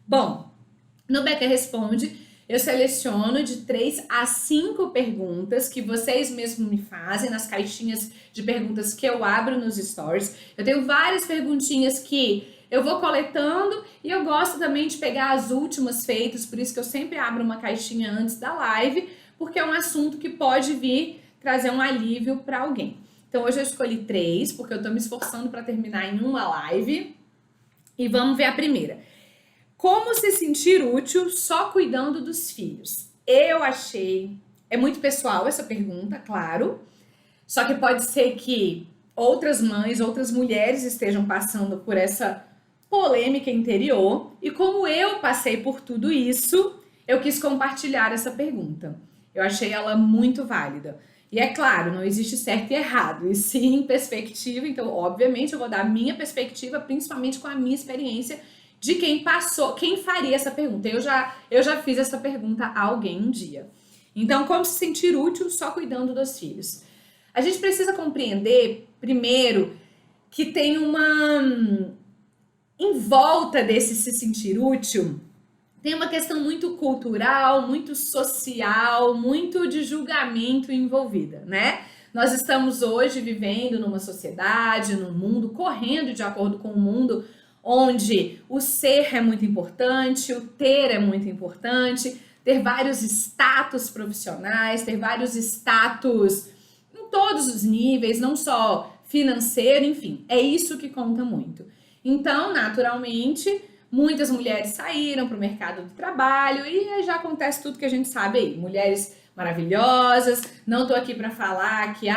Bom, no Beca Responde, eu seleciono de 3 a 5 perguntas que vocês mesmos me fazem nas caixinhas de perguntas que eu abro nos stories. Eu tenho várias perguntinhas que eu vou coletando e eu gosto também de pegar as últimas feitas, por isso que eu sempre abro uma caixinha antes da live, porque é um assunto que pode vir trazer um alívio para alguém. Então hoje eu escolhi 3, porque eu tô me esforçando para terminar em uma live. E vamos ver a primeira. Como se sentir útil só cuidando dos filhos? Eu achei... É muito pessoal essa pergunta, claro. Só que pode ser que outras mães, outras mulheres estejam passando por essa polêmica interior. E como eu passei por tudo isso, eu quis compartilhar essa pergunta. Eu achei ela muito válida. E é claro, não existe certo e errado, e sim perspectiva. Então, obviamente, eu vou dar a minha perspectiva, principalmente com a minha experiência de quem passou, quem faria essa pergunta. Eu já fiz essa pergunta a alguém um dia. Então, como se sentir útil só cuidando dos filhos? A gente precisa compreender, primeiro, que tem uma... Em volta desse se sentir útil, tem uma questão muito cultural, muito social, muito de julgamento envolvida, né? Nós estamos hoje vivendo numa sociedade, num mundo, correndo de acordo com o mundo, onde o ser é muito importante, o ter é muito importante, ter vários status profissionais, ter vários status em todos os níveis, não só financeiro, enfim, é isso que conta muito. Então, naturalmente, muitas mulheres saíram para o mercado do trabalho e já acontece tudo que a gente sabe aí. Mulheres maravilhosas, não tô aqui para falar que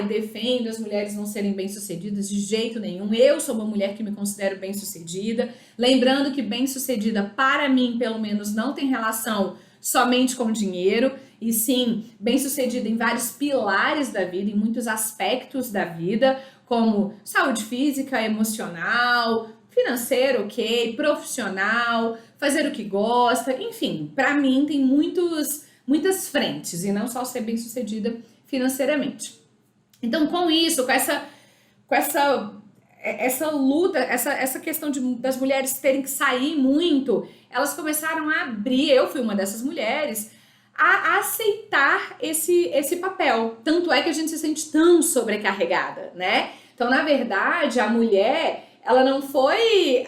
defendo as mulheres não serem bem-sucedidas de jeito nenhum. Eu sou uma mulher que me considero bem-sucedida. Lembrando que bem-sucedida, para mim, pelo menos, não tem relação somente com dinheiro, e sim bem-sucedida em vários pilares da vida, em muitos aspectos da vida, como saúde física, emocional, financeiro, ok, profissional, fazer o que gosta, enfim, para mim tem muitas frentes, e não só ser bem-sucedida financeiramente. Então, com isso, com essa luta, essa questão das mulheres terem que sair muito, elas começaram a abrir, eu fui uma dessas mulheres, a aceitar esse papel. Tanto é que a gente se sente tão sobrecarregada, né? Então, na verdade, a mulher, ela não foi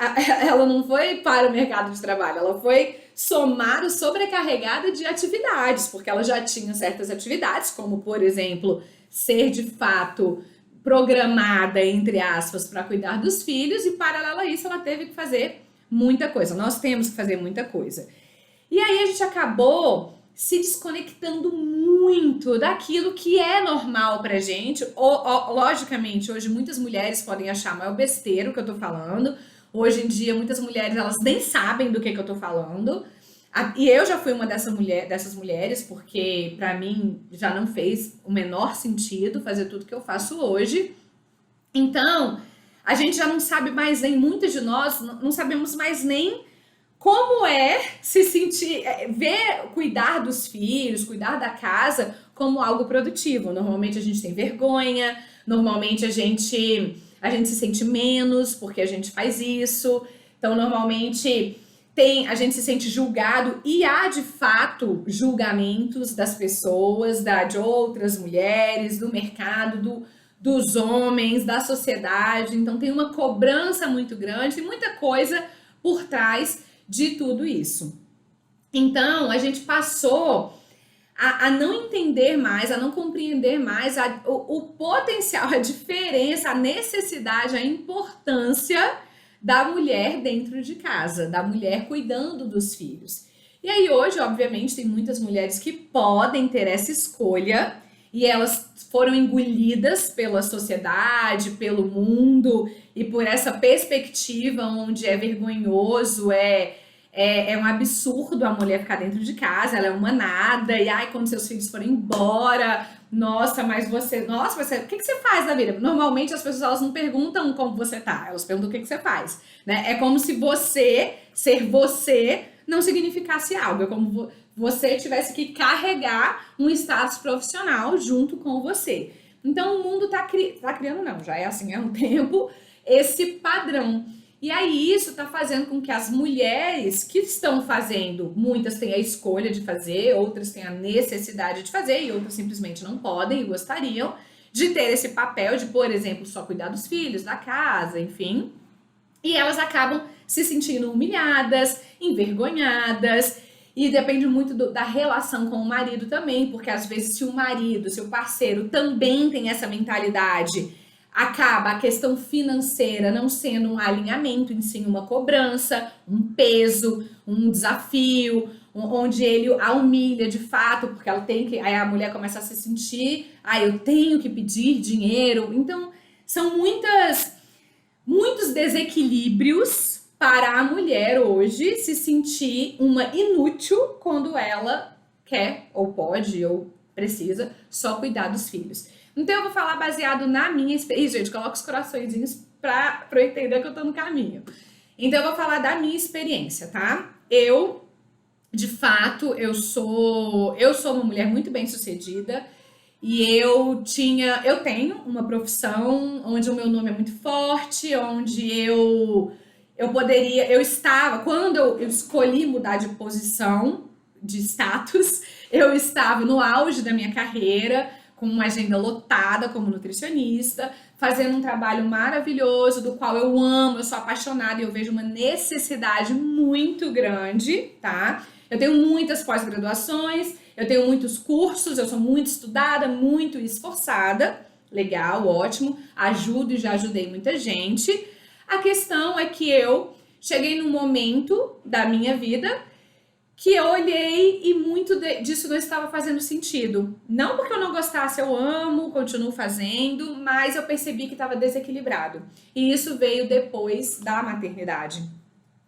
para o mercado de trabalho, ela foi somar o sobrecarregada de atividades, porque ela já tinha certas atividades, como, por exemplo, ser de fato programada, entre aspas, para cuidar dos filhos, e paralelo a isso ela teve que fazer muita coisa. Nós temos que fazer muita coisa. E aí a gente acabou se desconectando muito daquilo que é normal pra gente. Logicamente, hoje muitas mulheres podem achar maior besteira o que eu tô falando. Hoje em dia, muitas mulheres, elas nem sabem do que eu tô falando. E eu já fui uma dessas mulheres, porque pra mim já não fez o menor sentido fazer tudo que eu faço hoje. Então, a gente já não sabe mais nem, muitas de nós, não sabemos mais nem como é se sentir, cuidar dos filhos, cuidar da casa como algo produtivo. Normalmente a gente tem vergonha, normalmente a gente se sente menos porque a gente faz isso. Então, normalmente a gente se sente julgado, e há de fato julgamentos das pessoas, de outras mulheres, do mercado, dos homens, da sociedade. Então tem uma cobrança muito grande e muita coisa por trás de tudo isso. Então, a gente passou a não entender mais, a não compreender mais o potencial, a diferença, a necessidade, a importância da mulher dentro de casa, da mulher cuidando dos filhos. E aí hoje, obviamente, tem muitas mulheres que podem ter essa escolha, e elas foram engolidas pela sociedade, pelo mundo, e por essa perspectiva onde é vergonhoso, é um absurdo a mulher ficar dentro de casa, ela é uma nada, e quando seus filhos forem embora, o que você faz na vida? Normalmente as pessoas, elas não perguntam como você tá, elas perguntam o que você faz, né? É como se ser você não significasse algo, é como você tivesse que carregar um status profissional junto com você. Então o mundo tá criando, não, já é assim há um tempo, esse padrão. E aí isso está fazendo com que as mulheres que estão fazendo, muitas têm a escolha de fazer, outras têm a necessidade de fazer e outras simplesmente não podem e gostariam de ter esse papel de, por exemplo, só cuidar dos filhos, da casa, enfim. E elas acabam se sentindo humilhadas, envergonhadas, e depende muito da relação com o marido também, porque às vezes se o marido, se o parceiro também tem essa mentalidade, acaba a questão financeira não sendo um alinhamento, em si uma cobrança, um peso, um desafio, onde ele a humilha de fato, porque ela tem que, aí a mulher começa a se sentir, eu tenho que pedir dinheiro. Então, são muitos desequilíbrios para a mulher hoje se sentir uma inútil quando ela quer, ou pode, ou precisa só cuidar dos filhos. Então eu vou falar baseado na minha experiência. Gente, coloca os coraçõezinhos pra eu entender que eu tô no caminho. Então eu vou falar da minha experiência, tá? De fato, eu sou uma mulher muito bem-sucedida e eu tenho uma profissão onde o meu nome é muito forte, onde quando eu escolhi mudar de posição, de status, eu estava no auge da minha carreira, com uma agenda lotada como nutricionista, fazendo um trabalho maravilhoso, do qual eu amo, eu sou apaixonada e eu vejo uma necessidade muito grande, tá? Eu tenho muitas pós-graduações, eu tenho muitos cursos, eu sou muito estudada, muito esforçada, legal, ótimo, ajudo e já ajudei muita gente. A questão é que eu cheguei num momento da minha vida que eu olhei e muito disso não estava fazendo sentido. Não porque eu não gostasse, eu amo, continuo fazendo, mas eu percebi que estava desequilibrado. E isso veio depois da maternidade.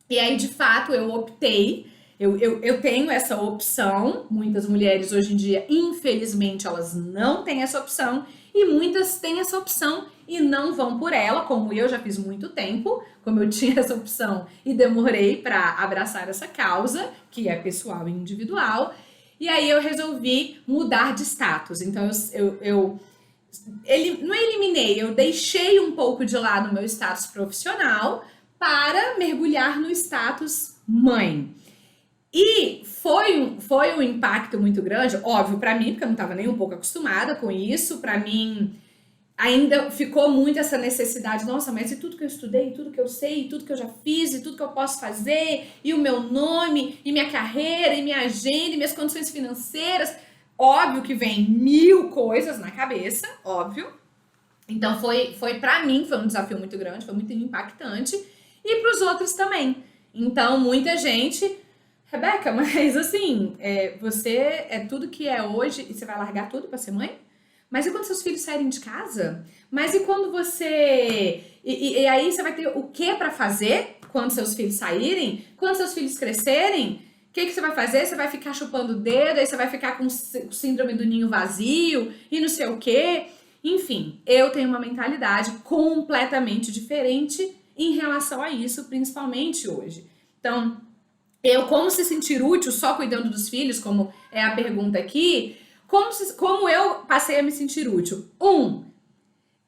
E aí, de fato, eu optei, eu tenho essa opção, muitas mulheres hoje em dia, infelizmente, elas não têm essa opção, e muitas têm essa opção e não vão por ela, como eu já fiz muito tempo, como eu tinha essa opção e demorei para abraçar essa causa, que é pessoal e individual, e aí eu resolvi mudar de status. Então eu não eliminei, eu deixei um pouco de lado o meu status profissional para mergulhar no status mãe. E foi um impacto muito grande, óbvio, para mim, porque eu não estava nem um pouco acostumada com isso. Para mim, ainda ficou muito essa necessidade, nossa, mas e tudo que eu estudei, e tudo que eu sei, e tudo que eu já fiz, e tudo que eu posso fazer, e o meu nome, e minha carreira, e minha agenda, e minhas condições financeiras. Óbvio que vem 1000 coisas na cabeça, óbvio. Então para mim, foi um desafio muito grande, foi muito impactante, e para os outros também. Então, muita gente... Rebeca, mas assim, você é tudo que é hoje e você vai largar tudo para ser mãe? Mas e quando seus filhos saírem de casa? Mas e quando você... E aí você vai ter o que para fazer quando seus filhos saírem? Quando seus filhos crescerem? O que você vai fazer? Você vai ficar chupando o dedo, aí você vai ficar com síndrome do ninho vazio e não sei o quê? Enfim, eu tenho uma mentalidade completamente diferente em relação a isso, principalmente hoje. Então... como se sentir útil só cuidando dos filhos, como é a pergunta aqui, como eu passei a me sentir útil?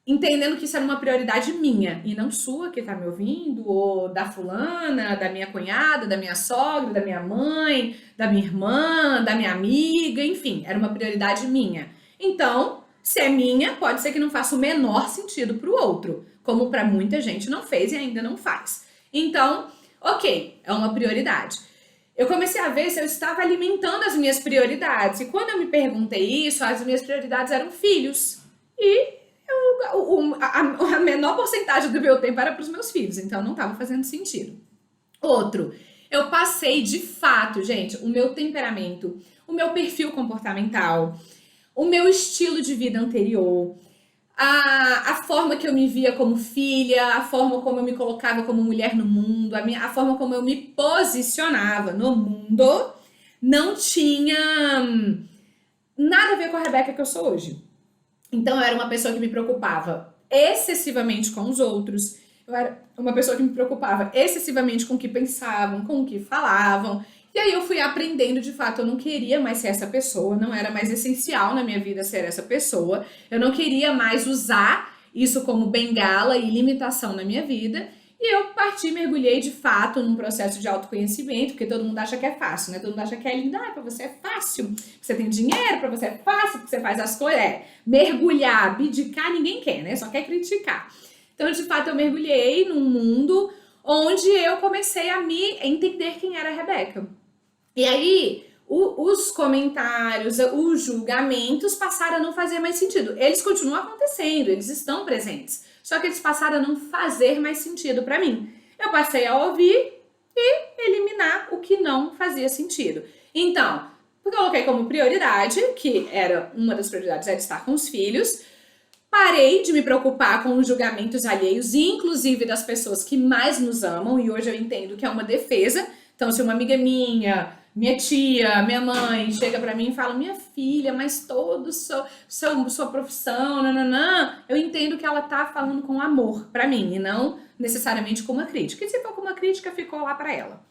Entendendo que isso era uma prioridade minha e não sua que tá me ouvindo, ou da fulana, da minha cunhada, da minha sogra, da minha mãe, da minha irmã, da minha amiga, enfim, era uma prioridade minha. Então, se é minha, pode ser que não faça o menor sentido pro outro, como para muita gente não fez e ainda não faz. Então, ok, é uma prioridade. Eu comecei a ver se eu estava alimentando as minhas prioridades. E quando eu me perguntei isso, as minhas prioridades eram filhos. E a menor porcentagem do meu tempo era para os meus filhos. Então não estava fazendo sentido. Eu passei de fato, gente, o meu temperamento, o meu perfil comportamental, o meu estilo de vida anterior, a forma que eu me via como filha, a forma como eu me colocava como mulher no mundo, a forma como eu me posicionava no mundo, não tinha nada a ver com a Rebeca que eu sou hoje. Então eu era uma pessoa que me preocupava excessivamente com os outros, eu era uma pessoa que me preocupava excessivamente com o que pensavam, com o que falavam. E aí eu fui aprendendo, de fato, eu não queria mais ser essa pessoa, não era mais essencial na minha vida ser essa pessoa, eu não queria mais usar isso como bengala e limitação na minha vida, E eu mergulhei de fato num processo de autoconhecimento, porque todo mundo acha que é fácil, né? Todo mundo acha que é lindo, pra você é fácil, porque você tem dinheiro, pra você é fácil, porque você faz as coisas. Mergulhar, abdicar, ninguém quer, né? Só quer criticar. Então, de fato, eu mergulhei num mundo onde eu comecei a me entender quem era a Rebeca. E aí, os comentários, os julgamentos passaram a não fazer mais sentido. Eles continuam acontecendo, eles estão presentes. Só que eles passaram a não fazer mais sentido para mim. Eu passei a ouvir e eliminar o que não fazia sentido. Então, eu coloquei como prioridade, que era uma das prioridades, era estar com os filhos. Parei de me preocupar com os julgamentos alheios, inclusive das pessoas que mais nos amam, e hoje eu entendo que é uma defesa. Então, se uma amiga minha tia, minha mãe chega pra mim e fala: minha filha, mas todo sua profissão, nananã, eu entendo que ela tá falando com amor pra mim e não necessariamente com uma crítica. E se for com uma crítica, ficou lá pra ela.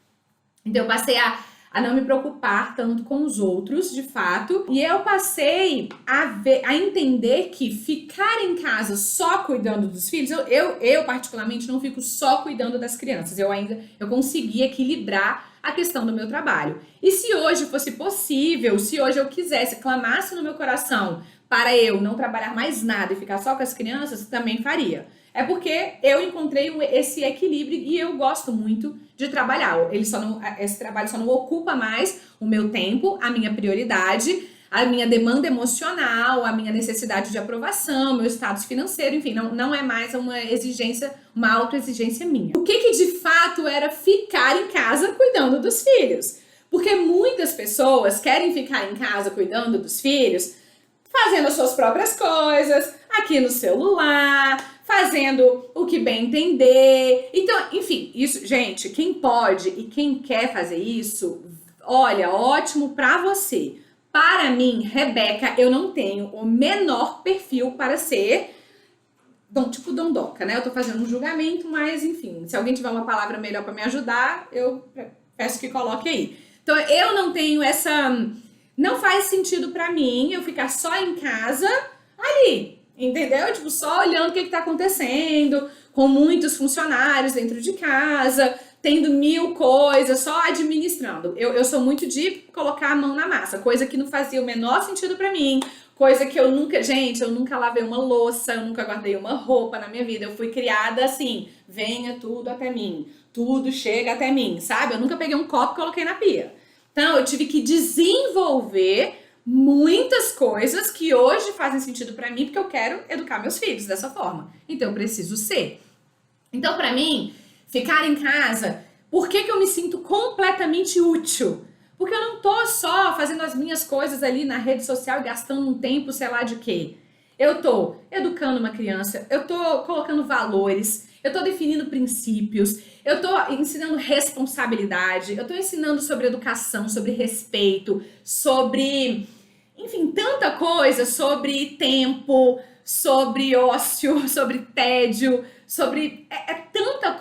Então eu passei a não me preocupar tanto com os outros, de fato, e eu passei a entender que ficar em casa só cuidando dos filhos, eu particularmente não fico só cuidando das crianças, eu consegui equilibrar a questão do meu trabalho. E se hoje fosse possível, se hoje eu quisesse, clamasse no meu coração para eu não trabalhar mais nada e ficar só com as crianças, também faria. É porque eu encontrei esse equilíbrio e eu gosto muito de trabalhar. Esse trabalho só não ocupa mais o meu tempo, a minha prioridade, a minha demanda emocional, a minha necessidade de aprovação, meu status financeiro, enfim, não é mais uma exigência, uma autoexigência minha. O que de fato era ficar em casa cuidando dos filhos? Porque muitas pessoas querem ficar em casa cuidando dos filhos, fazendo as suas próprias coisas, aqui no celular, fazendo o que bem entender. Então, enfim, isso, gente, quem pode e quem quer fazer isso, olha, ótimo pra você. Para mim, Rebeca, eu não tenho o menor perfil para ser tipo dondoca, né? Eu tô fazendo um julgamento, mas enfim, se alguém tiver uma palavra melhor para me ajudar, eu peço que coloque aí. Então, eu não tenho essa... Não faz sentido para mim eu ficar só em casa ali, entendeu? Tipo, só olhando o que tá acontecendo, com muitos funcionários dentro de casa, tendo 1000 coisas, só administrando. Eu sou muito de colocar a mão na massa, coisa que não fazia o menor sentido pra mim, coisa que eu nunca lavei uma louça, eu nunca guardei uma roupa na minha vida. Eu fui criada assim, venha tudo até mim, tudo chega até mim, sabe? Eu nunca peguei um copo e coloquei na pia. Então, eu tive que desenvolver muitas coisas que hoje fazem sentido pra mim, porque eu quero educar meus filhos dessa forma. Então, eu preciso ser. Então, pra mim, ficar em casa, por que eu me sinto completamente útil? Porque eu não tô só fazendo as minhas coisas ali na rede social e gastando um tempo, sei lá de quê. Eu tô educando uma criança, eu tô colocando valores, eu tô definindo princípios, eu tô ensinando responsabilidade, eu tô ensinando sobre educação, sobre respeito, sobre, enfim, tanta coisa, sobre tempo, sobre ócio, sobre tédio, sobre... É tanta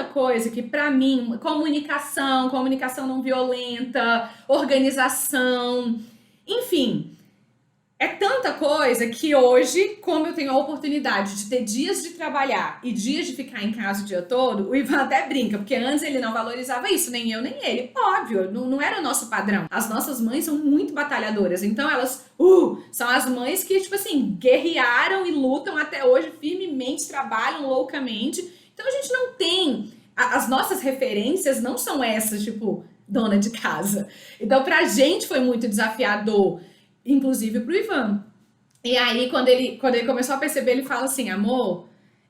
coisa que pra mim, comunicação não violenta, organização, enfim... É tanta coisa que hoje, como eu tenho a oportunidade de ter dias de trabalhar e dias de ficar em casa o dia todo, o Ivan até brinca, porque antes ele não valorizava isso, nem eu, nem ele. Óbvio, não era o nosso padrão. As nossas mães são muito batalhadoras, então elas, são as mães que, tipo assim, guerrearam e lutam até hoje firmemente, trabalham loucamente. Então a gente não tem, as nossas referências não são essas, tipo, dona de casa. Então pra gente foi muito desafiador, inclusive pro Ivan. E aí, quando ele começou a perceber, ele fala assim: amor,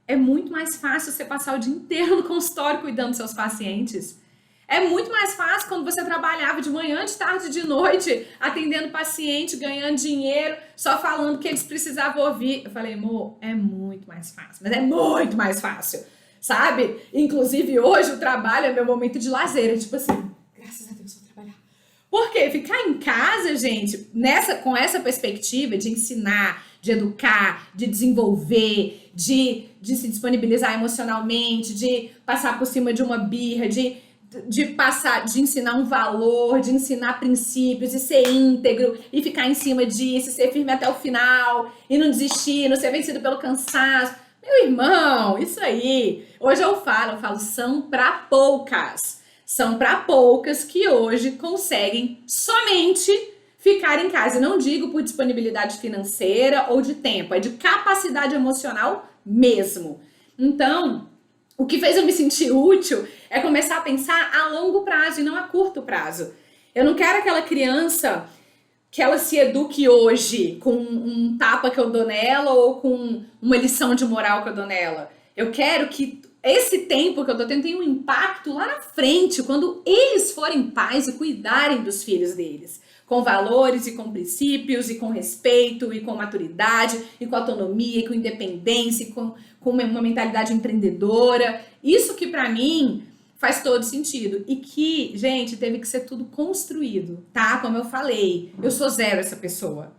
é muito mais fácil você passar o dia inteiro no consultório cuidando dos seus pacientes. É muito mais fácil quando você trabalhava de manhã, de tarde, de noite, atendendo paciente, ganhando dinheiro, só falando o que eles precisavam ouvir. Eu falei: amor, é muito mais fácil, mas é muito mais fácil, sabe? Inclusive, hoje o trabalho é meu momento de lazer, é tipo assim, graças a Deus, vou trabalhar. Porque ficar em casa, gente, com essa perspectiva de ensinar, de educar, de desenvolver, de se disponibilizar emocionalmente, de passar por cima de uma birra, de ensinar um valor, de ensinar princípios, e ser íntegro, e ficar em cima disso, ser firme até o final, e não desistir, não ser vencido pelo cansaço. Meu irmão, isso aí. Hoje eu falo, são para poucas. São para poucas que hoje conseguem somente ficar em casa. Eu não digo por disponibilidade financeira ou de tempo, é de capacidade emocional mesmo. Então, o que fez eu me sentir útil é começar a pensar a longo prazo e não a curto prazo. Eu não quero aquela criança que ela se eduque hoje com um tapa que eu dou nela ou com uma lição de moral que eu dou nela. Eu quero que esse tempo que eu tô tendo tenha um impacto lá na frente, quando eles forem pais e cuidarem dos filhos deles. Com valores e com princípios, e com respeito, e com maturidade, e com autonomia, e com independência, e com uma mentalidade empreendedora. Isso que pra mim faz todo sentido. E que, gente, teve que ser tudo construído, tá? Como eu falei, eu sou zero essa pessoa.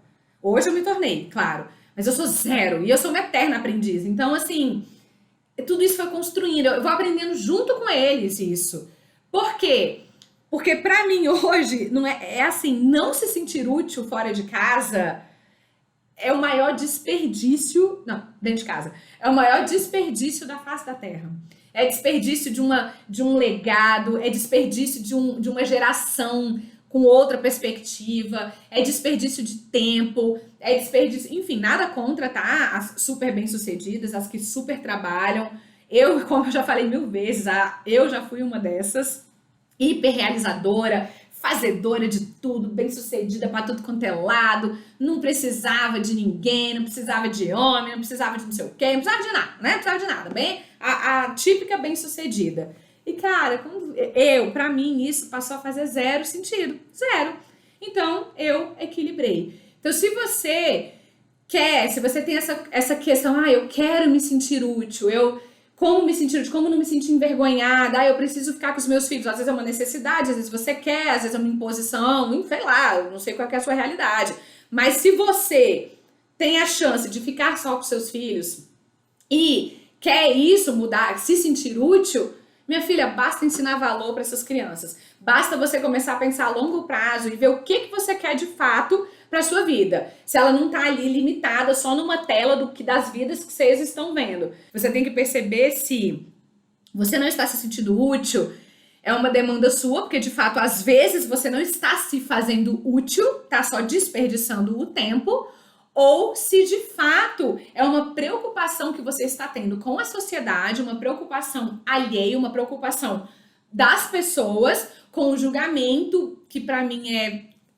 Hoje eu me tornei, claro, mas eu sou zero e eu sou uma eterna aprendiz. Então, assim, tudo isso foi construindo. Eu vou aprendendo junto com eles isso. Por quê? Porque pra mim hoje, não é assim, não se sentir útil fora de casa é o maior desperdício, não, dentro de casa, é o maior desperdício da face da terra. É desperdício de um legado, é desperdício de uma geração com outra perspectiva, é desperdício de tempo, é desperdício, enfim, nada contra, tá? As super bem-sucedidas, as que super trabalham. Eu, como eu já falei 1000 vezes, eu já fui uma dessas, hiperrealizadora, fazedora de tudo, bem-sucedida para tudo quanto é lado, não precisava de ninguém, não precisava de homem, não precisava de não sei o quê, não precisava de nada, né? Não precisava de nada, bem, a típica bem-sucedida. E cara, pra mim, isso passou a fazer zero sentido, zero. Então, eu equilibrei. Então, se você tem essa questão, eu quero me sentir útil, como me sentir útil, como não me sentir envergonhada, eu preciso ficar com os meus filhos, às vezes é uma necessidade, às vezes você quer, às vezes é uma imposição, sei lá, eu não sei qual é a sua realidade. Mas se você tem a chance de ficar só com seus filhos e quer isso, mudar, se sentir útil, minha filha, basta ensinar valor para essas crianças. Basta você começar a pensar a longo prazo e ver o que você quer de fato para sua vida. Se ela não tá ali limitada só numa tela das vidas que vocês estão vendo. Você tem que perceber se você não está se sentindo útil, é uma demanda sua, porque de fato às vezes você não está se fazendo útil, tá só desperdiçando o tempo, ou se de fato é uma preocupação que você está tendo com a sociedade, uma preocupação alheia, uma preocupação das pessoas com o julgamento, que pra mim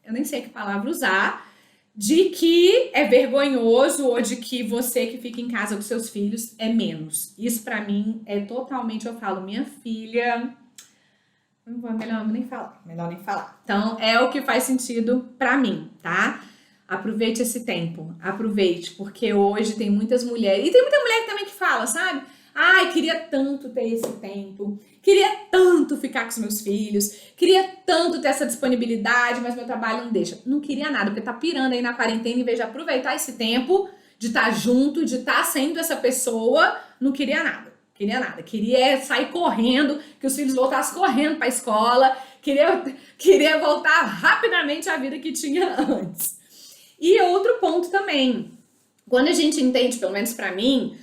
eu nem sei que palavra usar, de que é vergonhoso ou de que você que fica em casa com seus filhos é menos. Isso pra mim é totalmente, eu falo, minha filha, melhor nem falar. Então é o que faz sentido pra mim, tá? Aproveite esse tempo, aproveite, porque hoje tem muitas mulheres, e tem muita mulher também que fala, sabe? Ai, queria tanto ter esse tempo, queria tanto ficar com os meus filhos, queria tanto ter essa disponibilidade, mas meu trabalho não deixa. Não queria nada, porque tá pirando aí na quarentena, em vez de aproveitar esse tempo, de estar junto, de estar sendo essa pessoa, não queria nada. Queria sair correndo, que os filhos voltassem correndo pra escola, queria voltar rapidamente à vida que tinha antes. E outro ponto também, quando a gente entende, pelo menos pra mim,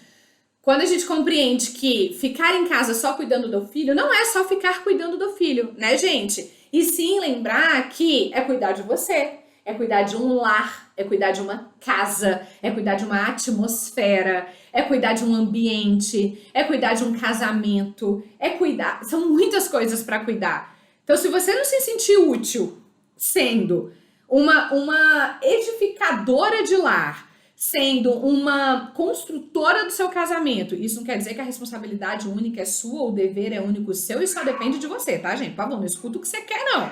quando a gente compreende que ficar em casa só cuidando do filho, não é só ficar cuidando do filho, né, gente? E sim lembrar que é cuidar de você, é cuidar de um lar, é cuidar de uma casa, é cuidar de uma atmosfera, é cuidar de um ambiente, é cuidar de um casamento, é cuidar, são muitas coisas pra cuidar. Então, se você não se sentir útil sendo uma edificadora de lar, sendo uma construtora do seu casamento, isso não quer dizer que a responsabilidade única é sua, ou o dever é único seu, e só depende de você, tá, gente? Por favor, não escuta o que você quer, não.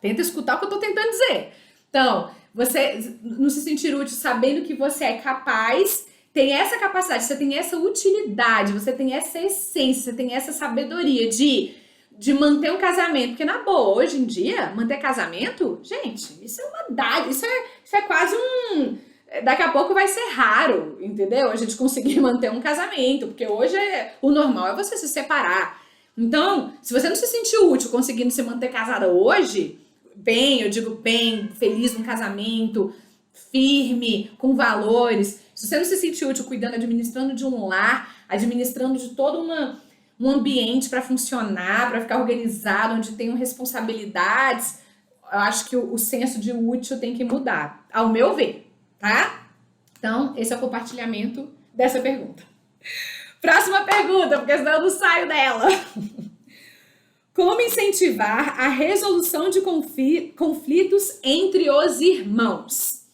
Tenta escutar o que eu tô tentando dizer. Então, você não se sentir útil sabendo que você é capaz, tem essa capacidade, você tem essa utilidade, você tem essa essência, você tem essa sabedoria de manter um casamento, porque na boa, hoje em dia, manter casamento, gente, isso é uma dádiva, isso é quase daqui a pouco vai ser raro, entendeu? A gente conseguir manter um casamento, porque hoje o normal é você se separar. Então, se você não se sentir útil conseguindo se manter casada hoje, bem, eu digo bem, feliz num casamento, firme, com valores, se você não se sentir útil cuidando, administrando de um lar, administrando de todo um ambiente para funcionar, para ficar organizado, onde tenham responsabilidades, eu acho que o senso de útil tem que mudar, ao meu ver, tá? Então, esse é o compartilhamento dessa pergunta. Próxima pergunta, porque senão eu não saio dela. Como incentivar a resolução de conflitos entre os irmãos?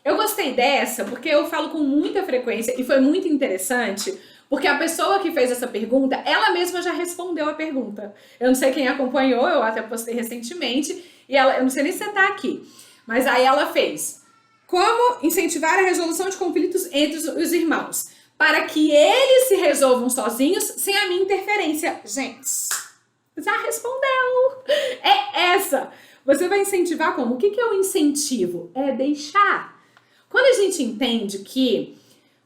Eu gostei dessa porque eu falo com muita frequência e foi muito interessante, porque a pessoa que fez essa pergunta, ela mesma já respondeu a pergunta. Eu não sei quem acompanhou, eu até postei recentemente, e ela, eu não sei nem se você tá aqui, mas aí ela fez: como incentivar a resolução de conflitos entre os irmãos, para que eles se resolvam sozinhos sem a minha interferência. Gente, já respondeu. É essa. Você vai incentivar como? O que é o incentivo? É deixar. Quando a gente entende que,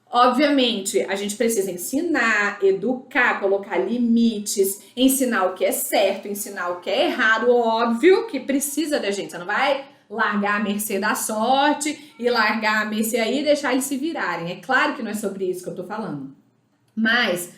obviamente, a gente precisa ensinar, educar, colocar limites, ensinar o que é certo, ensinar o que é errado, óbvio que precisa da gente. Você não vai largar a mercê da sorte e largar a mercê aí e deixar eles se virarem. É claro que não é sobre isso que eu tô falando. Mas,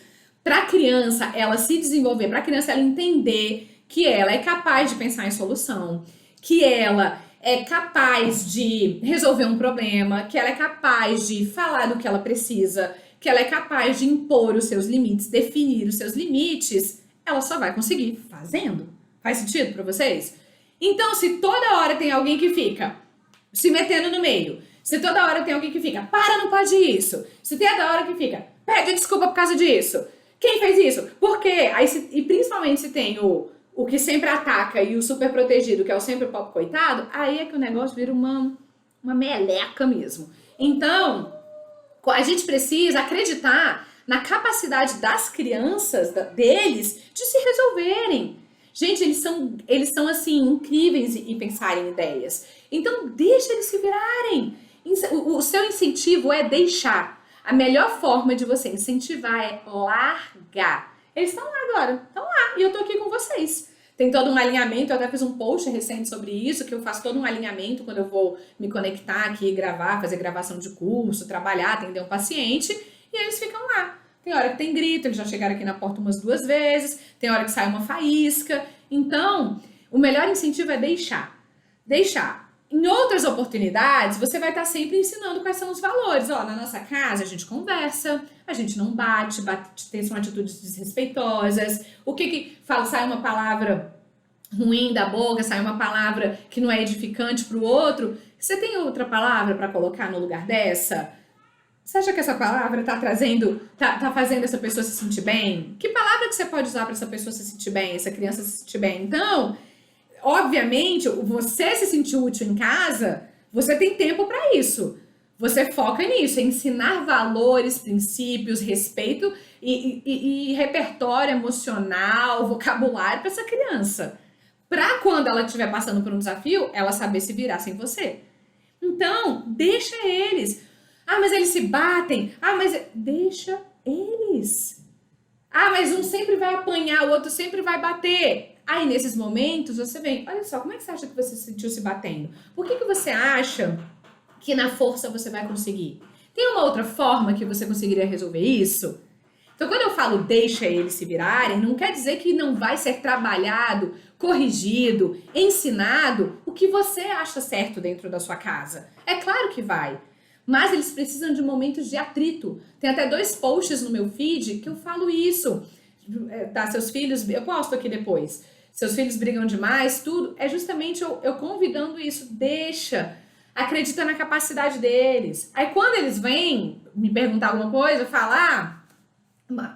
pra criança ela se desenvolver, pra criança ela entender que ela é capaz de pensar em solução, que ela é capaz de resolver um problema, que ela é capaz de falar do que ela precisa, que ela é capaz de impor os seus limites, definir os seus limites, ela só vai conseguir fazendo. Faz sentido pra vocês? Então, se toda hora tem alguém que fica se metendo no meio, se toda hora tem alguém que fica, para, não pode isso, se tem toda hora que fica, pede desculpa por causa disso, quem fez isso? Por quê? Aí, e principalmente se tem o que sempre ataca e o super protegido, que é o sempre pobre coitado, aí é que o negócio vira uma meleca mesmo. Então, a gente precisa acreditar na capacidade das crianças, deles, de se resolverem. Gente, eles são assim, incríveis em pensarem em ideias. Então, deixa eles se virarem. O seu incentivo é deixar. A melhor forma de você incentivar é largar. Eles estão lá agora, estão lá, e eu tô aqui com vocês. Tem todo um alinhamento, eu até fiz um post recente sobre isso, que eu faço todo um alinhamento quando eu vou me conectar aqui, gravar, fazer gravação de curso, trabalhar, atender um paciente, e eles ficam lá. Tem hora que tem grito, eles já chegaram aqui na porta umas 2 vezes, tem hora que sai uma faísca. Então, o melhor incentivo é deixar. Deixar. Em outras oportunidades, você vai estar sempre ensinando quais são os valores. Ó, na nossa casa a gente conversa, a gente não bate, são atitudes desrespeitosas. O que fala, sai uma palavra ruim da boca, sai uma palavra que não é edificante para o outro. Você tem outra palavra para colocar no lugar dessa? Você acha que essa palavra tá fazendo essa pessoa se sentir bem? Que palavra que você pode usar para essa pessoa se sentir bem, essa criança se sentir bem? Então, obviamente, você se sentir útil em casa, você tem tempo para isso. Você foca nisso, em ensinar valores, princípios, respeito e repertório emocional, vocabulário para essa criança. Para quando ela estiver passando por um desafio, ela saber se virar sem você. Então, deixa eles. Ah, mas eles se batem. Ah, mas deixa eles. Ah, mas um sempre vai apanhar, o outro sempre vai bater. Aí, nesses momentos, você vem, olha só, como é que você acha que você se sentiu se batendo? Por que você acha que na força você vai conseguir? Tem uma outra forma que você conseguiria resolver isso? Então, quando eu falo deixa eles se virarem, não quer dizer que não vai ser trabalhado, corrigido, ensinado o que você acha certo dentro da sua casa. É claro que vai. Mas eles precisam de momentos de atrito. Tem até 2 posts no meu feed que eu falo isso. Tá, seus filhos, eu posto aqui depois. Seus filhos brigam demais, tudo. É justamente eu convidando isso. Deixa. Acredita na capacidade deles. Aí quando eles vêm me perguntar alguma coisa, eu falo,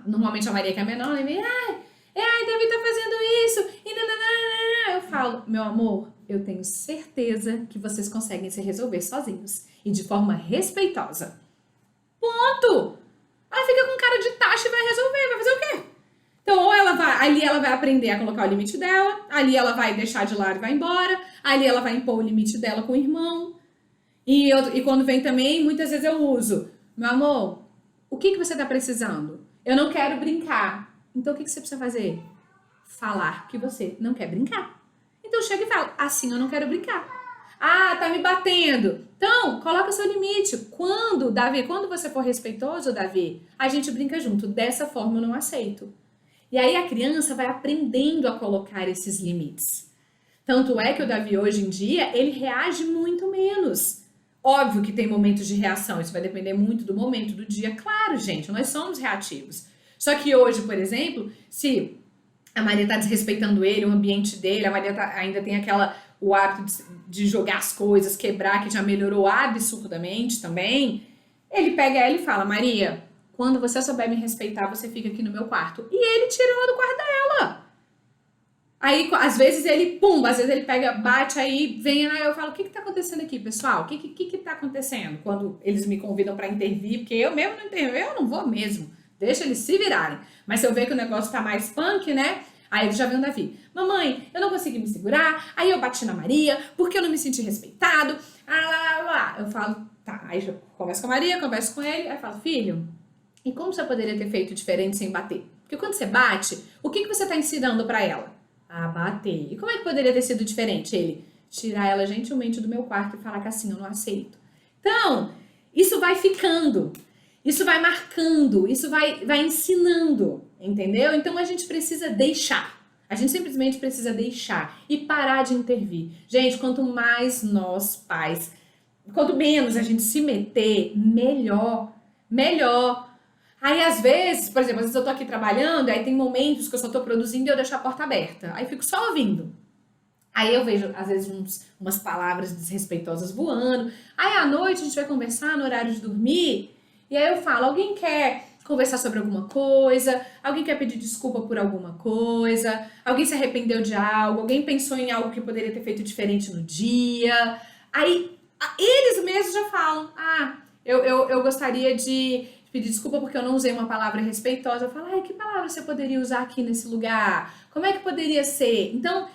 normalmente a Maria que é menor, ela vem, Davi tá fazendo isso. E nananana. Eu falo, meu amor, eu tenho certeza que vocês conseguem se resolver sozinhos. E de forma respeitosa. Ponto! Ela fica com cara de taxa e vai resolver. Vai fazer o quê? Então, ou ali ela vai aprender a colocar o limite dela, ali ela vai deixar de lado e vai embora, ali ela vai impor o limite dela com o irmão. E quando vem também, muitas vezes eu uso, meu amor, o que você tá precisando? Eu não quero brincar. Então, o que você precisa fazer? Falar que você não quer brincar. Então, chega e fala, assim eu não quero brincar. Ah, tá me batendo. Então, coloca seu limite. Quando você for respeitoso, Davi, a gente brinca junto. Dessa forma eu não aceito. E aí a criança vai aprendendo a colocar esses limites. Tanto é que o Davi hoje em dia, ele reage muito menos. Óbvio que tem momentos de reação, isso vai depender muito do momento do dia. Claro, gente, nós somos reativos. Só que hoje, por exemplo, se a Maria tá desrespeitando ele, o ambiente dele, a Maria ainda tem o hábito de jogar as coisas, quebrar, que já melhorou absurdamente também, ele pega ela e fala, Maria, quando você souber me respeitar, você fica aqui no meu quarto. E ele tira ela do quarto dela. Aí, às vezes às vezes ele pega, bate, aí vem, aí eu falo, o que tá acontecendo aqui, pessoal? O que tá acontecendo? Quando eles me convidam pra intervir, porque eu mesmo não intervir, eu não vou mesmo. Deixa eles se virarem. Mas se eu ver que o negócio tá mais punk, né? Aí já vem o Davi. Mamãe, eu não consegui me segurar, aí eu bati na Maria, porque eu não me senti respeitado. Eu falo, tá. Aí eu converso com a Maria, converso com ele, aí eu falo, filho, e como você poderia ter feito diferente sem bater? Porque quando você bate, o que você tá ensinando pra ela? A bater. E como é que poderia ter sido diferente? Ele tirar ela gentilmente do meu quarto e falar que assim eu não aceito. Então, isso vai ficando, isso vai marcando, isso vai ensinando, entendeu? Então a gente precisa deixar. A gente simplesmente precisa deixar e parar de intervir. Gente, quanto mais nós pais, quanto menos a gente se meter, melhor. Melhor. Aí, às vezes, por exemplo, às vezes eu tô aqui trabalhando, aí tem momentos que eu só tô produzindo e eu deixo a porta aberta. Aí fico só ouvindo. Aí eu vejo, às vezes, umas palavras desrespeitosas voando. Aí, à noite, a gente vai conversar no horário de dormir. E aí eu falo, alguém quer conversar sobre alguma coisa? Alguém quer pedir desculpa por alguma coisa? Alguém se arrependeu de algo? Alguém pensou em algo que poderia ter feito diferente no dia? Aí, eles mesmos já falam, eu gostaria de pedir desculpa porque eu não usei uma palavra respeitosa. Eu falo, que palavra você poderia usar aqui nesse lugar? Como é que poderia ser? Então,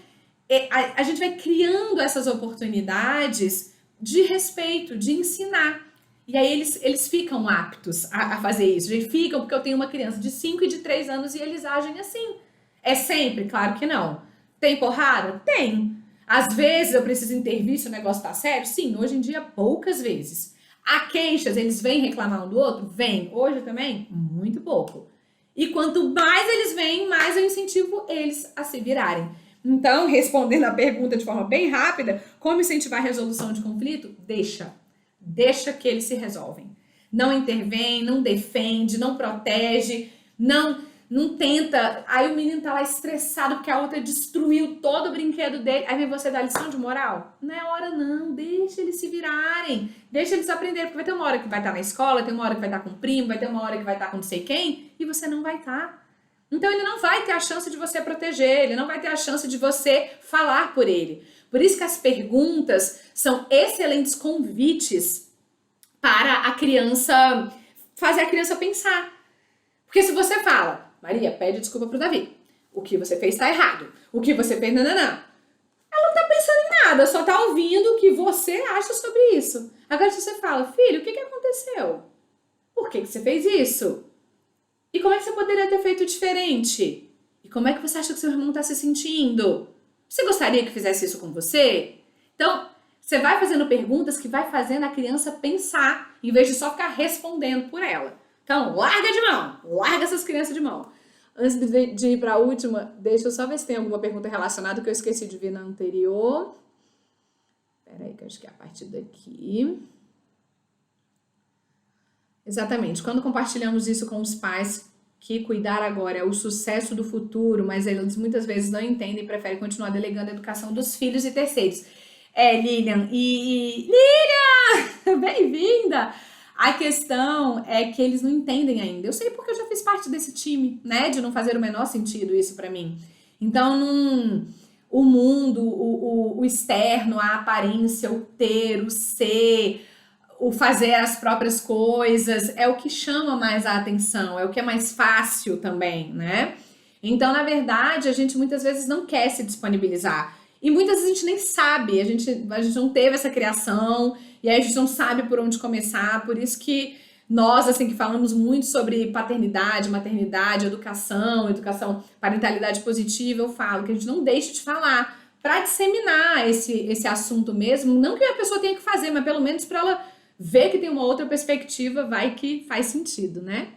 a gente vai criando essas oportunidades de respeito, de ensinar. E aí eles ficam aptos a fazer isso. Eles ficam porque eu tenho uma criança de 5 e de 3 anos e eles agem assim. É sempre? Claro que não. Tem porrada? Tem. Às vezes eu preciso intervir se o negócio tá sério? Sim, hoje em dia poucas vezes. Há queixas, eles vêm reclamar um do outro? Vêm. Hoje também? Muito pouco. E quanto mais eles vêm, mais eu incentivo eles a se virarem. Então, respondendo a pergunta de forma bem rápida, como incentivar a resolução de conflito? Deixa que eles se resolvem. Não intervém, não defende, não protege, não tenta. Aí o menino tá lá estressado porque a outra destruiu todo o brinquedo dele. Aí vem você dar lição de moral? Não é hora não, deixa eles se virarem, deixa eles aprenderem, porque vai ter uma hora que vai estar na escola, tem uma hora que vai estar com o primo, vai ter uma hora que vai estar com não sei quem, e você não vai estar. Então ele não vai ter a chance de você proteger, ele não vai ter a chance de você falar por ele. Por isso que as perguntas são excelentes convites para a criança, fazer a criança pensar. Porque se você fala, Maria, pede desculpa pro Davi, o que você fez tá errado, o que você fez, nananã, ela não tá pensando em nada, só tá ouvindo o que você acha sobre isso. Agora se você fala, filho, o que aconteceu? Por que você fez isso? E como é que você poderia ter feito diferente? E como é que você acha que seu irmão tá se sentindo? Você gostaria que fizesse isso com você? Então, você vai fazendo perguntas que vai fazendo a criança pensar, em vez de só ficar respondendo por ela. Então, larga de mão, larga essas crianças de mão. Antes de ir para a última, deixa eu só ver se tem alguma pergunta relacionada que eu esqueci de ver na anterior. Peraí, que eu acho que é a partir daqui. Exatamente, quando compartilhamos isso com os pais, que cuidar agora é o sucesso do futuro, mas eles muitas vezes não entendem e preferem continuar delegando a educação dos filhos e terceiros. Lilian, Lilian, bem-vinda! A questão é que eles não entendem ainda. Eu sei porque eu já fiz parte desse time, né? De não fazer o menor sentido isso pra mim. Então, o mundo, o externo, a aparência, o ter, o ser, o fazer as próprias coisas, é o que chama mais a atenção, é o que é mais fácil também, né? Então, na verdade, a gente muitas vezes não quer se disponibilizar. E muitas vezes a gente nem sabe, a gente não teve essa criação, e aí a gente não sabe por onde começar, por isso que nós, assim, que falamos muito sobre paternidade, maternidade, educação, parentalidade positiva, eu falo que a gente não deixe de falar, para disseminar esse assunto mesmo. Não que a pessoa tenha que fazer, mas pelo menos para ela ver que tem uma outra perspectiva, vai que faz sentido, né?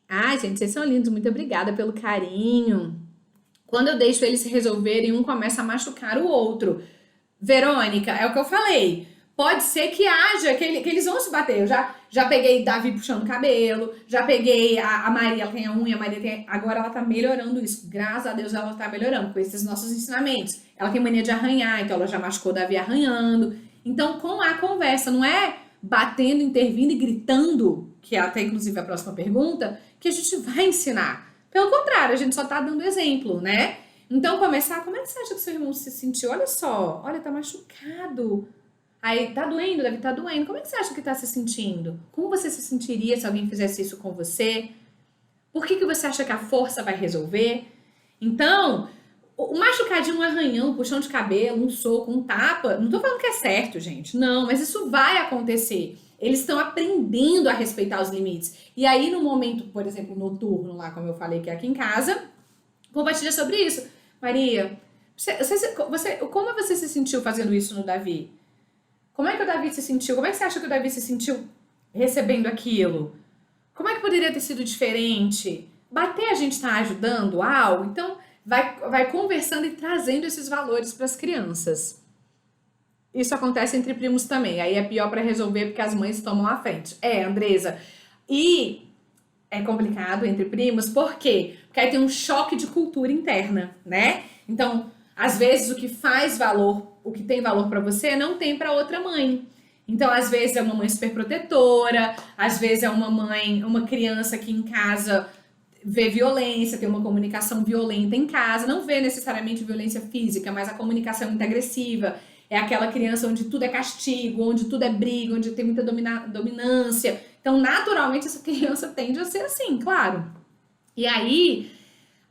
Ai, gente, vocês são lindos, muito obrigada pelo carinho. Quando eu deixo eles se resolverem, um começa a machucar o outro. Verônica, é o que eu falei. Pode ser que haja, que eles vão se bater. Eu já peguei Davi puxando o cabelo, já peguei a Maria, ela tem a unha, a Maria tem. Agora ela tá melhorando isso. Graças a Deus ela tá melhorando com esses nossos ensinamentos. Ela tem mania de arranhar, então ela já machucou o Davi arranhando. Então, com a conversa, não é batendo, intervindo e gritando, que é até inclusive a próxima pergunta, que a gente vai ensinar. Pelo contrário, a gente só tá dando exemplo, né? Então, começar, como é que você acha que seu irmão se sentiu? Olha só, olha, tá machucado. Aí, tá doendo, Davi, tá doendo. Como é que você acha que tá se sentindo? Como você se sentiria se alguém fizesse isso com você? Por que você acha que a força vai resolver? Então, o machucadinho, um arranhão, um puxão de cabelo, um soco, um tapa, não tô falando que é certo, gente. Não, mas isso vai acontecer. Eles estão aprendendo a respeitar os limites. E aí, no momento, por exemplo, noturno, lá, como eu falei que é aqui em casa, compartilha sobre isso. Maria, como você se sentiu fazendo isso no Davi? Como é que o Davi se sentiu? Como é que você acha que o Davi se sentiu recebendo aquilo? Como é que poderia ter sido diferente? Bater a gente tá ajudando algo? Então, vai conversando e trazendo esses valores para as crianças. Isso acontece entre primos também. Aí é pior para resolver porque as mães tomam a frente. Andresa. E é complicado entre primos, por quê? Porque aí tem um choque de cultura interna, né? Então, às vezes o que faz valor, o que tem valor para você, não tem para outra mãe. Então, às vezes é uma mãe super protetora, às vezes é uma criança que em casa vê violência, tem uma comunicação violenta em casa, não vê necessariamente violência física, mas a comunicação muito agressiva. É aquela criança onde tudo é castigo, onde tudo é briga, onde tem muita dominância. Então, naturalmente, essa criança tende a ser assim, claro. E aí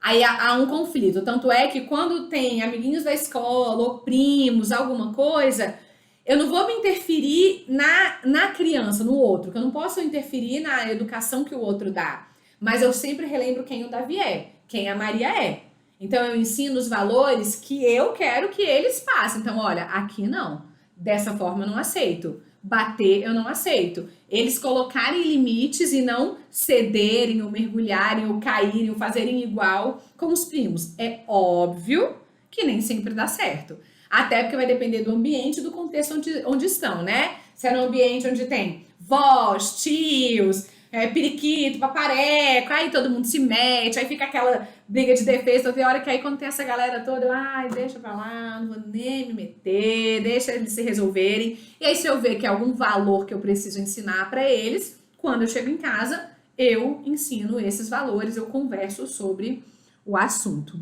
há um conflito. Tanto é que quando tem amiguinhos da escola, ou primos, alguma coisa, eu não vou me interferir na criança, no outro, que eu não posso interferir na educação que o outro dá. Mas eu sempre relembro quem o Davi é, quem a Maria é. Então, eu ensino os valores que eu quero que eles passem. Então, olha, aqui não. Dessa forma eu não aceito. Bater eu não aceito. Eles colocarem limites e não cederem, ou mergulharem, ou caírem, ou fazerem igual com os primos. É óbvio que nem sempre dá certo. Até porque vai depender do ambiente e do contexto onde estão, né? Se é no ambiente onde tem vós, tios, periquito, papareco, aí todo mundo se mete, aí fica aquela briga de defesa, tem hora que aí quando tem essa galera toda, deixa pra lá, não vou nem me meter, deixa eles se resolverem. E aí se eu ver que é algum valor que eu preciso ensinar pra eles, quando eu chego em casa, eu ensino esses valores, eu converso sobre o assunto.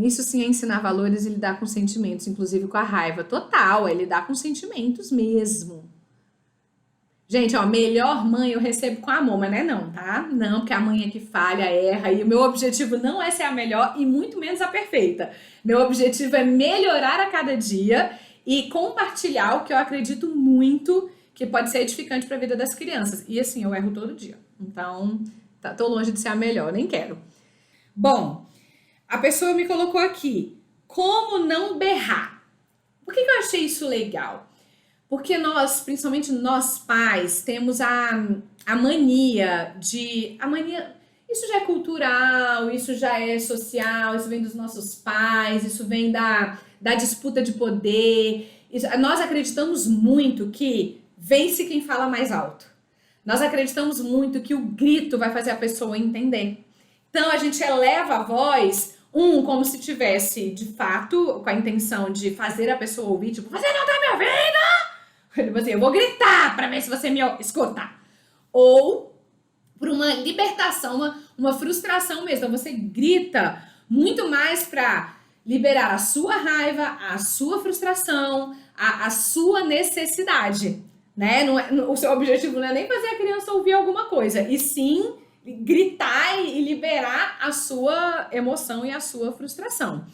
Isso sim é ensinar valores e lidar com sentimentos, inclusive com a raiva. Total, é lidar com sentimentos mesmo. Gente, melhor mãe eu recebo com amor, mas não é não, tá? Não, porque a mãe é que falha, erra, e o meu objetivo não é ser a melhor e muito menos a perfeita. Meu objetivo é melhorar a cada dia e compartilhar o que eu acredito muito que pode ser edificante para a vida das crianças. E assim, eu erro todo dia. Então, tô longe de ser a melhor, nem quero. Bom, a pessoa me colocou aqui, como não berrar? Por que eu achei isso legal? Porque nós, principalmente nós pais, temos a mania de... Isso já é cultural, isso já é social, isso vem dos nossos pais, isso vem da disputa de poder. Nós acreditamos muito que vence quem fala mais alto. Nós acreditamos muito que o grito vai fazer a pessoa entender. Então, a gente eleva a voz, como se tivesse, de fato, com a intenção de fazer a pessoa ouvir, tipo, você não tá me ouvindo? Tipo assim, eu vou gritar pra ver se você me escuta. Ou por uma libertação, uma frustração mesmo. Então você grita muito mais pra liberar a sua raiva, a sua frustração, a sua necessidade, né? O seu objetivo não é nem fazer a criança ouvir alguma coisa, e sim gritar e liberar a sua emoção e a sua frustração.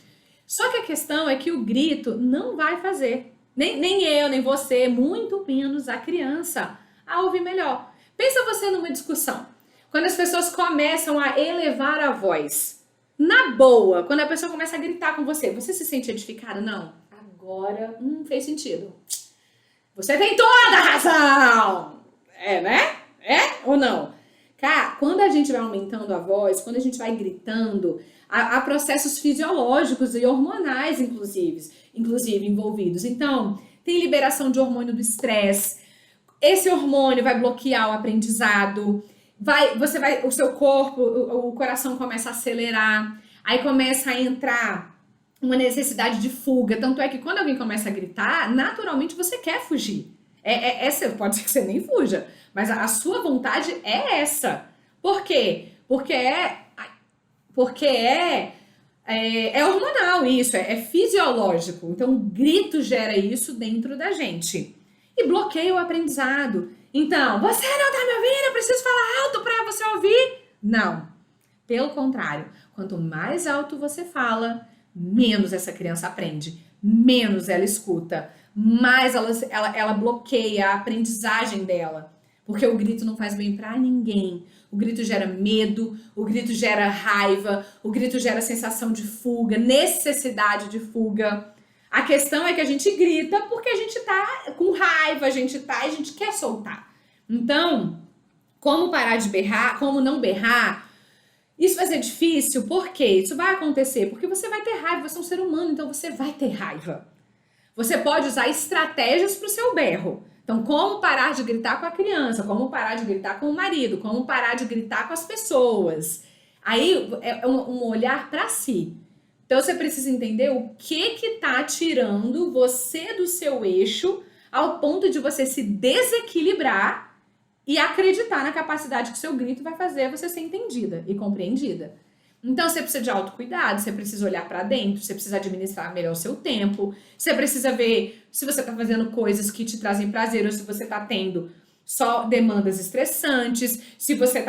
Só que a questão é que o grito não vai fazer nem eu, nem você, muito menos a criança, a ouvir melhor. Pensa você numa discussão. Quando as pessoas começam a elevar a voz, Na boa, quando a pessoa começa a gritar com você se sente edificada? Não. Agora, fez sentido. Você tem toda a razão! É, né? É ou não? Cara, quando a gente vai aumentando a voz, quando a gente vai gritando, há processos fisiológicos e hormonais, inclusive envolvidos. Então, tem liberação de hormônio do estresse. Esse hormônio vai bloquear o aprendizado. O seu corpo, o coração começa a acelerar. Aí começa a entrar uma necessidade de fuga. Tanto é que quando alguém começa a gritar, naturalmente você quer fugir. Pode ser que você nem fuja, mas a sua vontade é essa. Por quê? Porque é hormonal isso, é fisiológico. Então o grito gera isso dentro da gente. E bloqueia o aprendizado. Então, você não tá me ouvindo? Eu preciso falar alto para você ouvir? Não. Pelo contrário, quanto mais alto você fala, menos essa criança aprende, menos ela escuta, mais ela bloqueia a aprendizagem dela. Porque o grito não faz bem pra ninguém. O grito gera medo, o grito gera raiva, o grito gera sensação de fuga, necessidade de fuga. A questão é que a gente grita porque a gente tá com raiva, a gente quer soltar. Então, como parar de berrar, como não berrar, isso vai ser difícil, por quê? Isso vai acontecer porque você vai ter raiva, você é um ser humano, então você vai ter raiva. Você pode usar estratégias para o seu berro. Então, como parar de gritar com a criança, como parar de gritar com o marido, como parar de gritar com as pessoas. Aí é um olhar para si. Então, você precisa entender o que tá tirando você do seu eixo ao ponto de você se desequilibrar e acreditar na capacidade que o seu grito vai fazer você ser entendida e compreendida. Então, você precisa de autocuidado, você precisa olhar para dentro, você precisa administrar melhor o seu tempo, você precisa ver se você está fazendo coisas que te trazem prazer ou se você está tendo só demandas estressantes, se você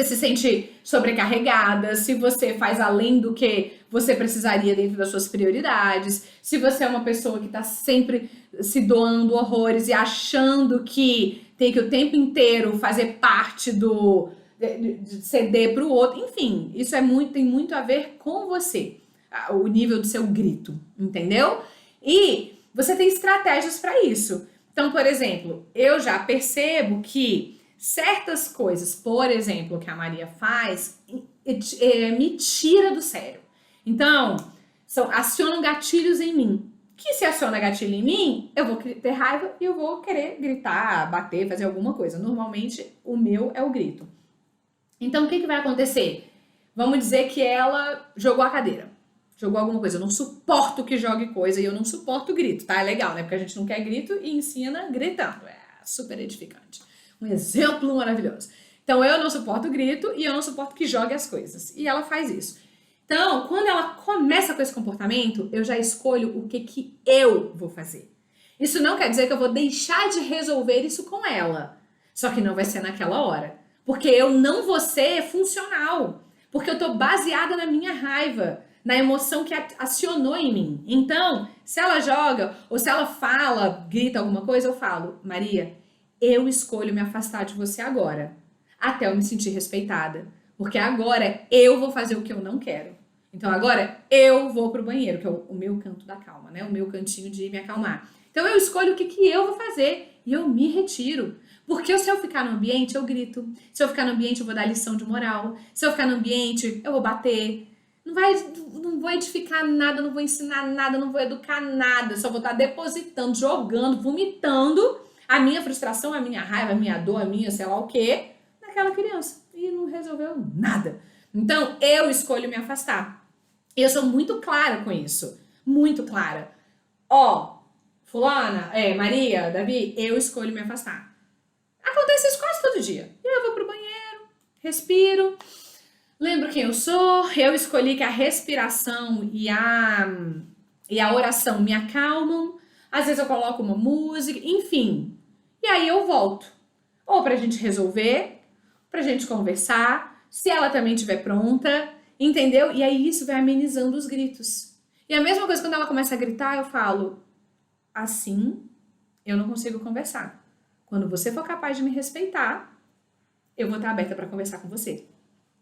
se sente sobrecarregada, se você faz além do que você precisaria dentro das suas prioridades, se você é uma pessoa que está sempre se doando horrores e achando que tem que o tempo inteiro fazer parte de ceder para o outro, enfim, isso tem muito a ver com você, o nível do seu grito, entendeu? E você tem estratégias para isso. Então, por exemplo, eu já percebo que certas coisas, por exemplo, que a Maria faz, me tira do sério. Então, acionam gatilhos em mim. Que se aciona gatilho em mim, eu vou ter raiva e eu vou querer gritar, bater, fazer alguma coisa. Normalmente, o meu é o grito. Então, o que vai acontecer? Vamos dizer que ela jogou a cadeira. Jogou alguma coisa. Eu não suporto que jogue coisa e eu não suporto grito, tá? É legal, né? Porque a gente não quer grito e ensina gritando. É super edificante. Um exemplo maravilhoso. Então, eu não suporto grito e eu não suporto que jogue as coisas. E ela faz isso. Então, quando ela começa com esse comportamento, eu já escolho o que eu vou fazer. Isso não quer dizer que eu vou deixar de resolver isso com ela. Só que não vai ser naquela hora. Porque eu não vou ser funcional. Porque eu tô baseada na minha raiva, na emoção que acionou em mim. Então, se ela joga, ou se ela fala, grita alguma coisa, eu falo, Maria, eu escolho me afastar de você agora, até eu me sentir respeitada. Porque agora eu vou fazer o que eu não quero. Então agora eu vou pro banheiro, que é o meu canto da calma, né? O meu cantinho de me acalmar. Então eu escolho o que eu vou fazer e eu me retiro. Porque se eu ficar no ambiente, eu grito. Se eu ficar no ambiente, eu vou dar lição de moral. Se eu ficar no ambiente, eu vou bater. Não vou edificar nada, não vou ensinar nada, não vou educar nada. Só vou estar depositando, jogando, vomitando a minha frustração, a minha raiva, a minha dor, a minha sei lá o quê, naquela criança. E não resolveu nada. Então, eu escolho me afastar. Eu sou muito clara com isso. Muito clara. Fulana, Maria, Davi, eu escolho me afastar. Acontece isso quase todo dia. Eu vou pro banheiro, respiro, lembro quem eu sou, eu escolhi que a respiração e a oração me acalmam, às vezes eu coloco uma música, enfim. E aí eu volto. Ou pra gente resolver, pra gente conversar, se ela também estiver pronta, entendeu? E aí isso vai amenizando os gritos. E a mesma coisa quando ela começa a gritar, eu falo, assim eu não consigo conversar. Quando você for capaz de me respeitar, eu vou estar aberta para conversar com você.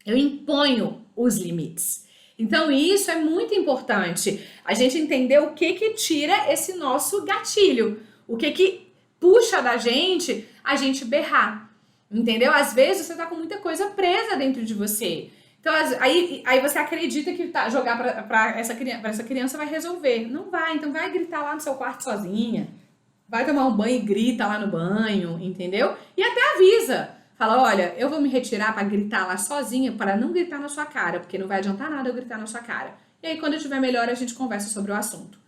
Eu imponho os limites. Então, isso é muito importante. A gente entender o que tira esse nosso gatilho. O que puxa da gente a gente berrar. Entendeu? Às vezes você tá com muita coisa presa dentro de você. Então, aí você acredita que jogar pra essa criança vai resolver. Não vai. Então, vai gritar lá no seu quarto sozinha. Vai tomar um banho e grita lá no banho, entendeu? E até avisa. Fala, olha, eu vou me retirar pra gritar lá sozinha, para não gritar na sua cara, porque não vai adiantar nada eu gritar na sua cara. E aí, quando eu estiver melhor, a gente conversa sobre o assunto.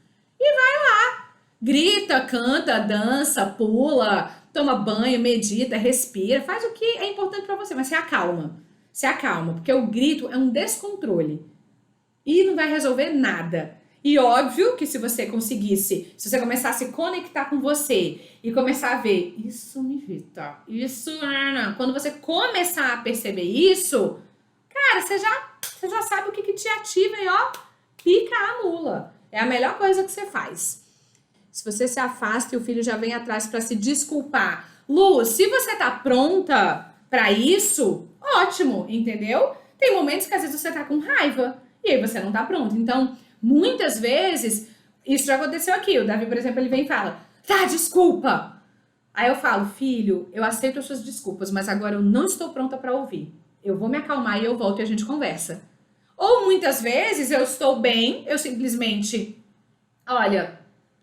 E vai lá. Grita, canta, dança, pula, toma banho, medita, respira, faz o que é importante pra você, mas se acalma. Se acalma, porque o grito é um descontrole. E não vai resolver nada. E óbvio que se você começasse a conectar com você e começar a ver, isso me irrita, isso, quando você começar a perceber isso, cara, você já sabe o que te ativa e ó, pica a mula. É a melhor coisa que você faz. Se você se afasta e o filho já vem atrás para se desculpar. Lu, se você tá pronta para isso, ótimo, entendeu? Tem momentos que às vezes você tá com raiva e aí você não tá pronto. Então, muitas vezes, isso já aconteceu aqui. O Davi, por exemplo, ele vem e fala, tá, desculpa. Aí eu falo, filho, eu aceito as suas desculpas, mas agora eu não estou pronta para ouvir. Eu vou me acalmar e eu volto e a gente conversa. Ou muitas vezes eu estou bem, eu simplesmente, olha,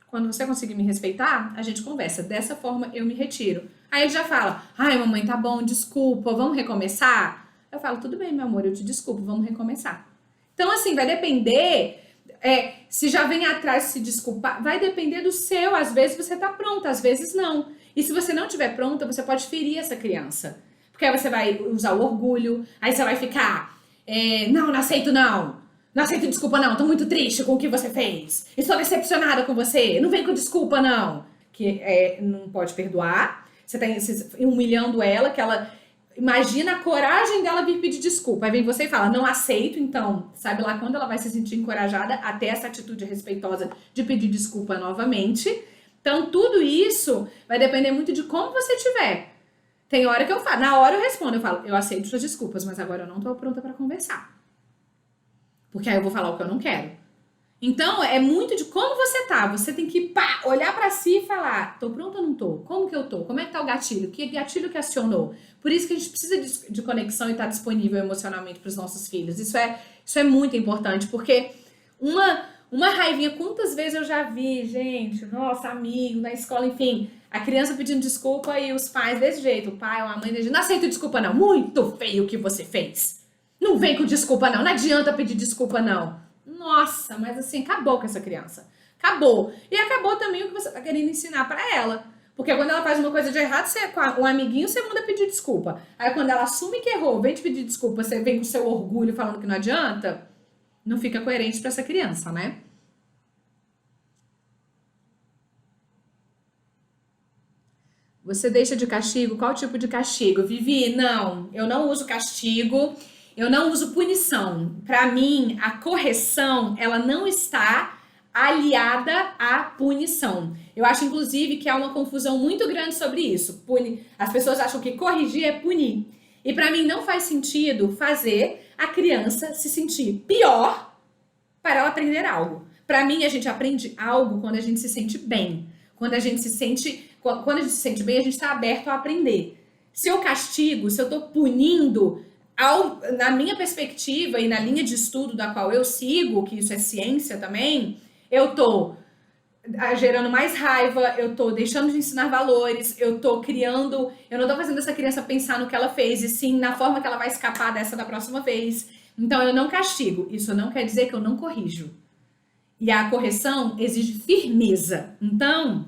quando você conseguir me respeitar, a gente conversa. Dessa forma eu me retiro. Aí ele já fala, ai mamãe, tá bom, desculpa, vamos recomeçar? Eu falo, tudo bem, meu amor, eu te desculpo, vamos recomeçar. Então assim, vai depender... se já vem atrás se desculpar, vai depender do seu. Às vezes você tá pronta, às vezes não. E se você não estiver pronta, você pode ferir essa criança. Porque aí você vai usar o orgulho, aí você vai ficar, não aceito não. Não aceito desculpa não, tô muito triste com o que você fez. Estou decepcionada com você, não vem com desculpa não. Que não pode perdoar, você tá humilhando ela, que ela... Imagina a coragem dela vir pedir desculpa. Aí vem você e fala, não aceito, então, sabe lá quando ela vai se sentir encorajada até essa atitude respeitosa de pedir desculpa novamente. Então, tudo isso vai depender muito de como você estiver. Tem hora que eu falo, na hora eu respondo, eu falo, eu aceito suas desculpas, mas agora eu não tô pronta pra conversar. Porque aí eu vou falar o que eu não quero. Então, é muito de como você tá. Você tem que olhar pra si e falar, tô pronta ou não tô? Como que eu tô? Como é que tá o gatilho? Que gatilho que acionou? Por isso que a gente precisa de conexão e estar disponível emocionalmente pros nossos filhos. Isso é muito importante, porque uma raivinha, quantas vezes eu já vi, gente, nossa, amigo, na escola, enfim, a criança pedindo desculpa e os pais desse jeito, o pai ou a mãe desse jeito, não aceito desculpa não, muito feio o que você fez. Não vem com desculpa não adianta pedir desculpa não. Nossa, mas assim, acabou com essa criança. Acabou. E acabou também o que você tá querendo ensinar pra ela. Porque quando ela faz uma coisa de errado, com um amiguinho, você manda pedir desculpa. Aí quando ela assume que errou, vem te pedir desculpa, você vem com seu orgulho falando que não adianta, não fica coerente pra essa criança, né? Você deixa de castigo? Qual tipo de castigo? Vivi, não, eu não uso castigo. Eu não uso punição. Para mim, a correção, ela não está aliada à punição. Eu acho, inclusive, que há uma confusão muito grande sobre isso. As pessoas acham que corrigir é punir. E para mim não faz sentido fazer a criança se sentir pior para ela aprender algo. Para mim, a gente aprende algo quando a gente se sente bem. Quando a gente se sente bem, a gente está aberto a aprender. Se eu castigo, se eu estou punindo... na minha perspectiva e na linha de estudo da qual eu sigo, que isso é ciência também, eu tô gerando mais raiva, eu tô deixando de ensinar valores, eu não tô fazendo essa criança pensar no que ela fez, e sim na forma que ela vai escapar dessa da próxima vez. Então eu não castigo, isso não quer dizer que eu não corrijo. E a correção exige firmeza. Então,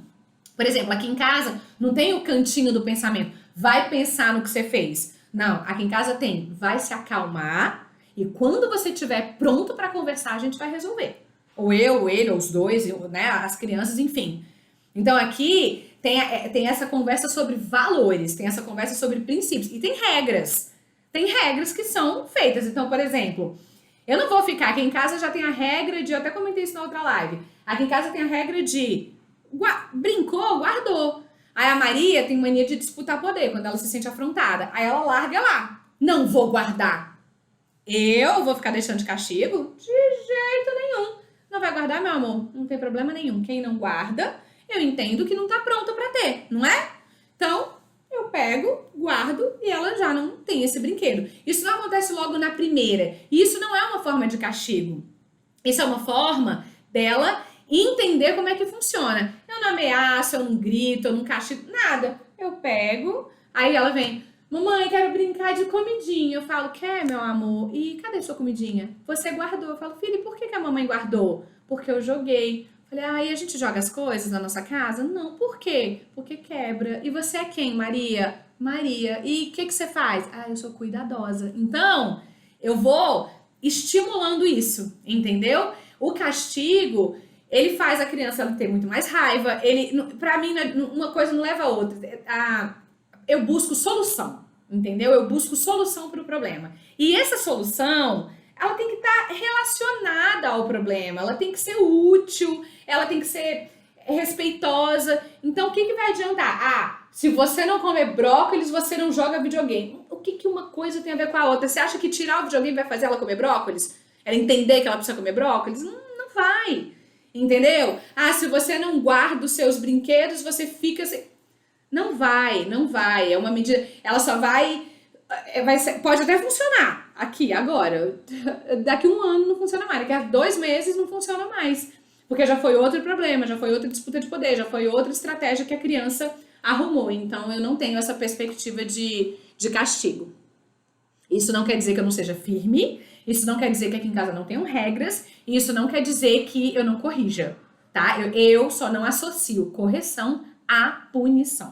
por exemplo, aqui em casa não tem o cantinho do pensamento, vai pensar no que você fez. Não, aqui em casa tem, vai se acalmar e quando você estiver pronto para conversar, a gente vai resolver. Ou eu, ou ele, ou os dois, né, as crianças, enfim. Então aqui tem essa conversa sobre valores, tem essa conversa sobre princípios e tem regras. Tem regras que são feitas. Então, por exemplo, eu não vou ficar aqui em casa, já tem a regra de, eu até comentei isso na outra live, aqui em casa tem a regra de brincou, guardou. Aí a Maria tem mania de disputar poder quando ela se sente afrontada. Aí ela larga lá. Não vou guardar. Eu vou ficar deixando de castigo? De jeito nenhum. Não vai guardar, meu amor? Não tem problema nenhum. Quem não guarda, eu entendo que não tá pronta pra ter, não é? Então, eu pego, guardo e ela já não tem esse brinquedo. Isso não acontece logo na primeira. E isso não é uma forma de castigo. Isso é uma forma dela entender como é que funciona. Eu não ameaço, eu não grito, eu não castigo, nada. Eu pego, aí ela vem, mamãe, quero brincar de comidinha. Eu falo, quer, meu amor? E cadê sua comidinha? Você guardou. Eu falo, filho, por que a mamãe guardou? Porque eu joguei. Falei, ah, e a gente joga as coisas na nossa casa? Não, por quê? Porque quebra. E você é quem, Maria? Maria. E o que você faz? Ah, eu sou cuidadosa. Então, eu vou estimulando isso, entendeu? O castigo, ele faz a criança ter muito mais raiva. Para mim, uma coisa não leva a outra. Eu busco solução, entendeu? Eu busco solução para o problema. E essa solução, ela tem que estar relacionada ao problema, ela tem que ser útil, ela tem que ser respeitosa. Então, o que vai adiantar? Ah, se você não comer brócolis, você não joga videogame. O que uma coisa tem a ver com a outra? Você acha que tirar o videogame vai fazer ela comer brócolis? Ela entender que ela precisa comer brócolis? Não vai. Entendeu? Ah, se você não guarda os seus brinquedos, você fica assim. Não vai, não vai. É uma medida. Ela só pode até funcionar aqui, agora. Daqui um ano não funciona mais. Daqui a 2 meses não funciona mais. Porque já foi outro problema, já foi outra disputa de poder, já foi outra estratégia que a criança arrumou. Então eu não tenho essa perspectiva de castigo. Isso não quer dizer que eu não seja firme, isso não quer dizer que aqui em casa não tenham regras, e isso não quer dizer que eu não corrija, tá? Eu só não associo correção à punição.